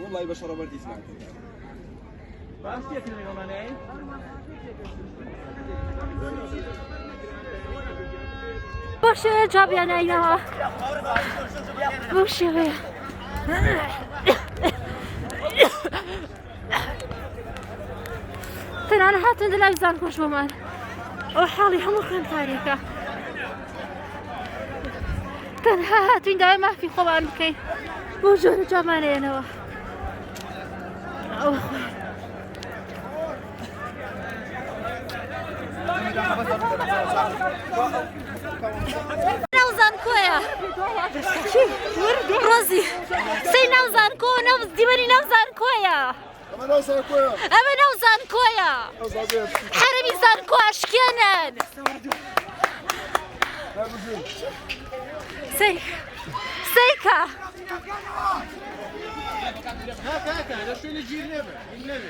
والله بشرة بردي اسمعك. باشه جا بیان اینا باشه بیا تنها أنا حاطة دلائل زان كوش بمان وحالي همو خيم تاريخة تنها هاتوين دائما ما في خوان بكي موجود جاماني أنا نوزان كويا روزي سي نوزان كو نوز ديماني نوزان كويا أما نوزان كويا حرمي زان كو أشكينن سيكا هكا ده شو اللي يجي النبي